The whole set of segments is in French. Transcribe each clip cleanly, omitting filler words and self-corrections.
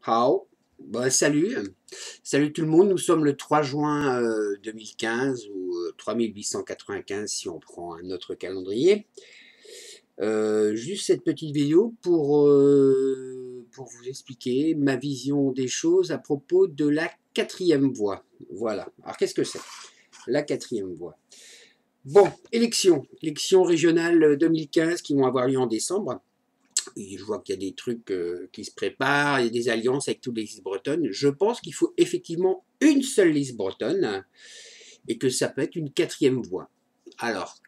Hao. Bah, salut. Salut tout le monde. Nous sommes le 3 juin 2015 ou 3895 si on prend un autre calendrier. Juste cette petite vidéo pour vous expliquer ma vision des choses à propos de la quatrième voie. Voilà. Alors qu'est-ce que c'est? La quatrième voie. Bon, élections régionales 2015 qui vont avoir lieu en décembre. Et je vois qu'il y a des trucs qui se préparent, il y a des alliances avec toutes les listes bretonnes. Je pense qu'il faut effectivement une seule liste bretonne et que ça peut être une quatrième voie. Alors,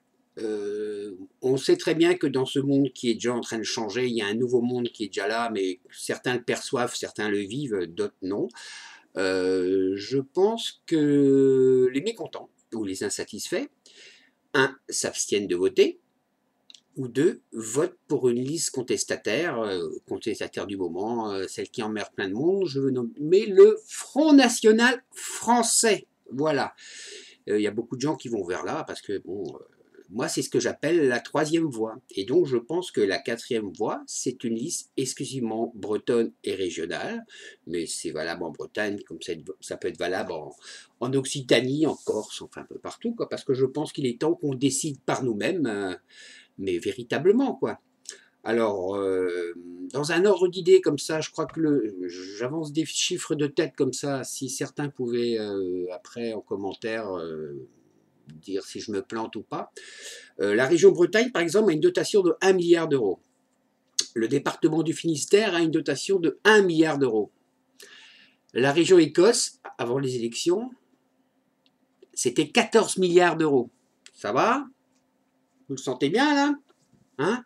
on sait très bien que dans ce monde qui est déjà en train de changer, il y a un nouveau monde qui est déjà là, mais certains le perçoivent, certains le vivent, d'autres non. Je pense que les mécontents ou les insatisfaits, un, s'abstiennent de voter, ou deux votent pour une liste contestataire du moment, celle qui emmerde plein de monde. Je veux nommer le Front National Français. Voilà. Il y a beaucoup de gens qui vont vers là parce que, bon, moi, c'est ce que j'appelle la troisième voie. Et donc, je pense que la quatrième voie, c'est une liste exclusivement bretonne et régionale. Mais c'est valable en Bretagne, comme ça peut être valable en Occitanie, en Corse, enfin un peu partout, quoi. Parce que je pense qu'il est temps qu'on décide par nous-mêmes, mais véritablement, quoi. Alors, dans un ordre d'idée comme ça, je crois que j'avance des chiffres de tête comme ça, si certains pouvaient, après, en commentaire, dire si je me plante ou pas. La région Bretagne, par exemple, a une dotation de 1 milliard d'euros. Le département du Finistère a une dotation de 1 milliard d'euros. La région Écosse, avant les élections, c'était 14 milliards d'euros. Ça va? Vous le sentez bien, là? Hein?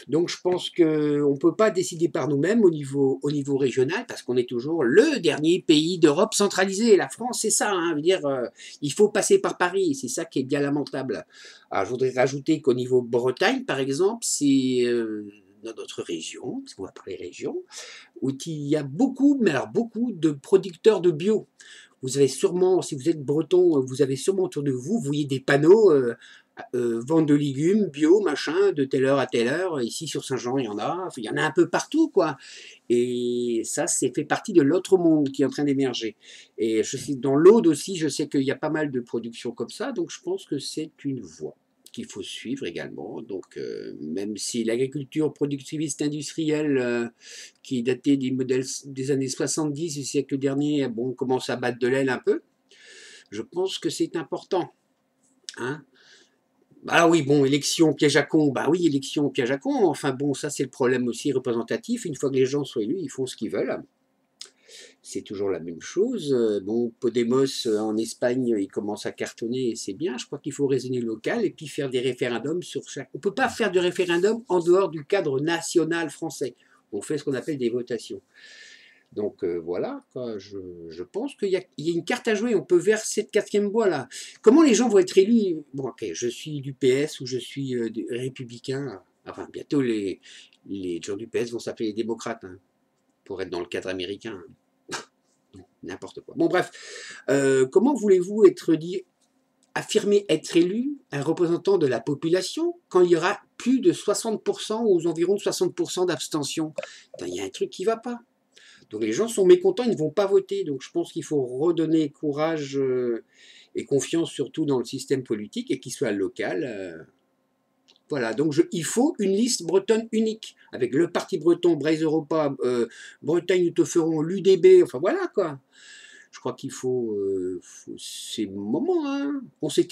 Donc je pense qu'on ne peut pas décider par nous-mêmes au niveau régional, parce qu'on est toujours le dernier pays d'Europe centralisé. La France, c'est ça, hein, veut dire, il faut passer par Paris, c'est ça qui est bien lamentable. Alors je voudrais rajouter qu'au niveau Bretagne, par exemple, c'est dans notre région, parce qu'on va parler région, où il y a beaucoup, mais alors beaucoup de producteurs de bio. Vous avez sûrement, si vous êtes breton, vous avez sûrement autour de vous, vous voyez des panneaux vente de légumes, bio, machin, de telle heure à telle heure. Ici sur Saint-Jean, il y en a un peu partout, quoi. Et ça, c'est fait partie de l'autre monde qui est en train d'émerger. Et je suis dans l'Aude aussi, je sais qu'il y a pas mal de productions comme ça, donc je pense que c'est une voie qu'il faut suivre également. Donc, même si l'agriculture productiviste industrielle, qui est datée des modèles des années 70 du siècle dernier, bon, commence à battre de l'aile un peu, je pense que c'est important. Hein. Ah oui, bon, élection piège à con, bah oui, élection piège à con, enfin bon, ça c'est le problème aussi représentatif, une fois que les gens sont élus, ils font ce qu'ils veulent, c'est toujours la même chose. Bon, Podemos en Espagne, il commence à cartonner et c'est bien, je crois qu'il faut raisonner local et puis faire des référendums sur chaque... On ne peut pas faire de référendum en dehors du cadre national français, on fait ce qu'on appelle des votations. Donc voilà, quoi, je pense qu'il y a une carte à jouer, on peut vers cette quatrième voie là. Comment les gens vont être élus? Bon, ok, je suis du PS ou je suis républicain. Enfin, bientôt les gens du PS vont s'appeler les démocrates, hein, pour être dans le cadre américain. N'importe quoi. Bon, bref, comment voulez-vous être dit, affirmer être élu un représentant de la population quand il y aura plus de 60% ou aux environs de 60% d'abstention? Il y a un truc qui ne va pas. Donc les gens sont mécontents, ils ne vont pas voter. Donc je pense qu'il faut redonner courage et confiance surtout dans le système politique et qu'il soit local. Voilà, donc il faut une liste bretonne unique, avec le parti breton, Braise Europa, Bretagne nous te ferons, l'UDB, enfin voilà quoi. Je crois qu'il c'est le moment. Hein. On s'est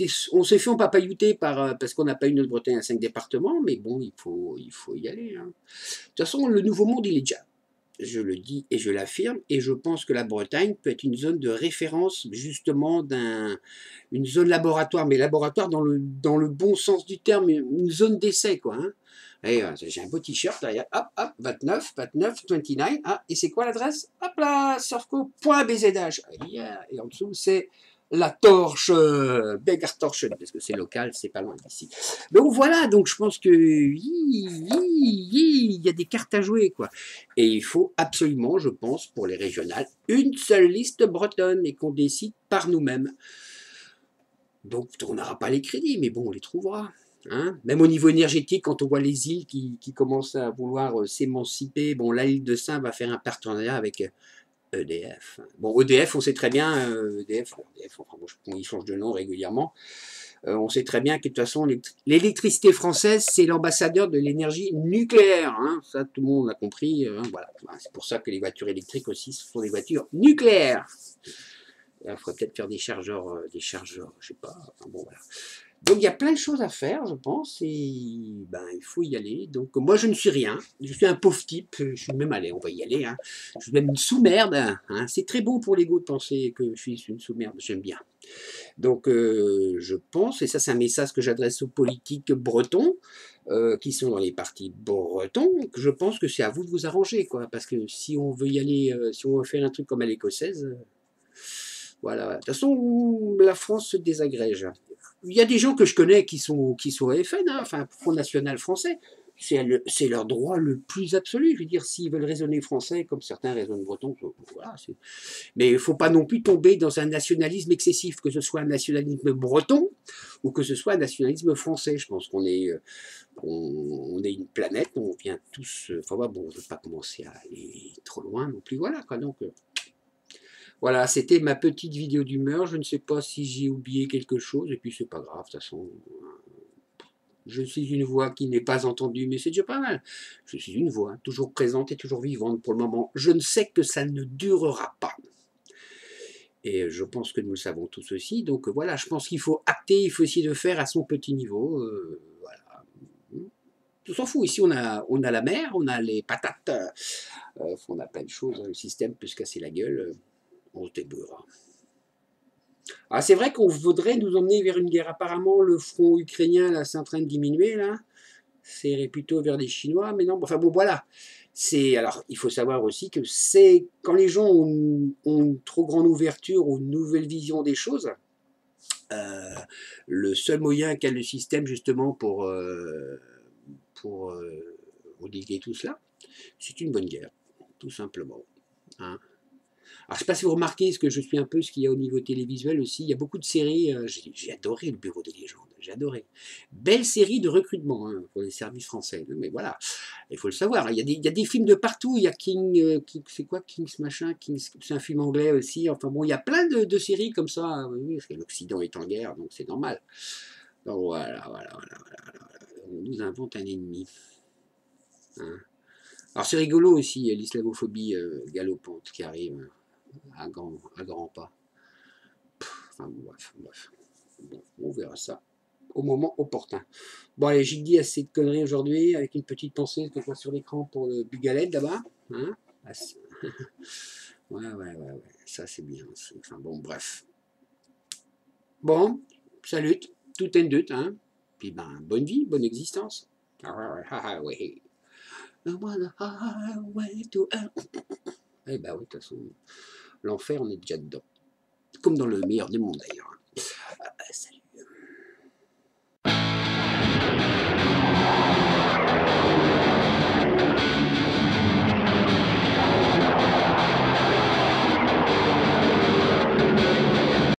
fait empapayouter parce qu'on n'a pas eu notre Bretagne à 5 départements, mais bon, il faut y aller. Hein. De toute façon, le nouveau monde, il est déjà. Je le dis et je l'affirme, et je pense que la Bretagne peut être une zone de référence, justement, une zone laboratoire, mais laboratoire dans le bon sens du terme, une zone d'essai, quoi. Hein. Et j'ai un beau t-shirt, là, hop, hop, 29, 29, 29, ah, et c'est quoi l'adresse? Hop là, surfco.bzh. Et en dessous, c'est la torche, Beggar Torche, parce que c'est local, c'est pas loin d'ici. Donc voilà, donc je pense que il y a des cartes à jouer, quoi. Et il faut absolument, je pense, pour les régionales, une seule liste bretonne et qu'on décide par nous-mêmes. Donc on n'aura pas les crédits, mais bon, on les trouvera. Hein. Même au niveau énergétique, quand on voit les îles qui commencent à vouloir s'émanciper, bon, là, l'île de Saint va faire un partenariat avec EDF. Bon, EDF, on sait très bien, EDF enfin, bon, ils changent de nom régulièrement. On sait très bien que de toute façon, l'électricité française, c'est l'ambassadeur de l'énergie nucléaire. Hein. Ça, tout le monde l'a compris. Hein, voilà. C'est pour ça que les voitures électriques aussi, ce sont des voitures nucléaires. Il faudrait peut-être faire des chargeurs, je sais pas. Enfin, bon, voilà. Donc il y a plein de choses à faire, je pense, et ben, il faut y aller. Donc moi je ne suis rien, je suis un pauvre type, je suis même allé, on va y aller. Hein. Je suis même une sous-merde. Hein. C'est très bon pour l'ego de penser que je suis une sous-merde, j'aime bien. Donc je pense, et ça c'est un message que j'adresse aux politiques bretons, qui sont dans les partis bretons, que je pense que c'est à vous de vous arranger, quoi. Parce que si on veut y aller, si on veut faire un truc comme à l'écossaise, voilà. De toute façon, la France se désagrège. Il y a des gens que je connais qui sont FN, hein, enfin Front National français. C'est leur droit le plus absolu. Je veux dire, s'ils veulent raisonner français, comme certains raisonnent breton, voilà. Mais il ne faut pas non plus tomber dans un nationalisme excessif, que ce soit un nationalisme breton ou que ce soit un nationalisme français. Je pense qu'on est, on est une planète, on vient tous. Enfin, bon, je ne veux pas commencer à aller trop loin non plus. Voilà, quoi. Donc, voilà, c'était ma petite vidéo d'humeur. Je ne sais pas si j'ai oublié quelque chose, et puis c'est pas grave, de toute façon. Je suis une voix qui n'est pas entendue, mais c'est déjà pas mal. Je suis une voix, toujours présente et toujours vivante pour le moment. Je ne sais que ça ne durera pas. Et je pense que nous le savons tous aussi. Donc voilà, je pense qu'il faut acter, il faut essayer de faire à son petit niveau. Voilà. On s'en fout. Ici, on a la mer, on a les patates. On a plein de choses. Le système peut se casser la gueule. On se débrouillera. Ah, c'est vrai qu'on voudrait nous emmener vers une guerre. Apparemment, le front ukrainien, là, c'est en train de diminuer, là. C'est plutôt vers les Chinois, mais non. Enfin bon, voilà. Alors, il faut savoir aussi que c'est quand les gens ont une trop grande ouverture ou une nouvelle vision des choses, euh, le seul moyen qu'a le système justement pour endiguer tout cela, c'est une bonne guerre, tout simplement. Hein. Alors, je ne sais pas si vous remarquez, ce que je suis un peu ce qu'il y a au niveau télévisuel aussi. Il y a beaucoup de séries. J'ai adoré le Bureau des légendes. J'ai adoré. Belle série de recrutement hein, pour les services français. Mais voilà, il faut le savoir. Il y a des films de partout. Il y a c'est quoi King's machin c'est un film anglais aussi. Enfin bon, il y a plein de séries comme ça. Oui, parce que l'Occident est en guerre, donc c'est normal. Donc voilà. On nous invente un ennemi. Hein. Alors c'est rigolo aussi, l'islamophobie galopante qui arrive à grands pas. Enfin bref. Bon, on verra ça au moment opportun. Bon allez, j'ai dit assez de conneries aujourd'hui, avec une petite pensée que je vois sur l'écran pour le Bugaled là-bas. Hein ouais, ça c'est bien. Enfin bon, bref. Bon, salut, tout un doute, hein. Puis ben, bonne vie, bonne existence. Ouais. Eh ben oui, de toute façon, l'enfer, on est déjà dedans. Comme dans le meilleur des mondes d'ailleurs. Salut.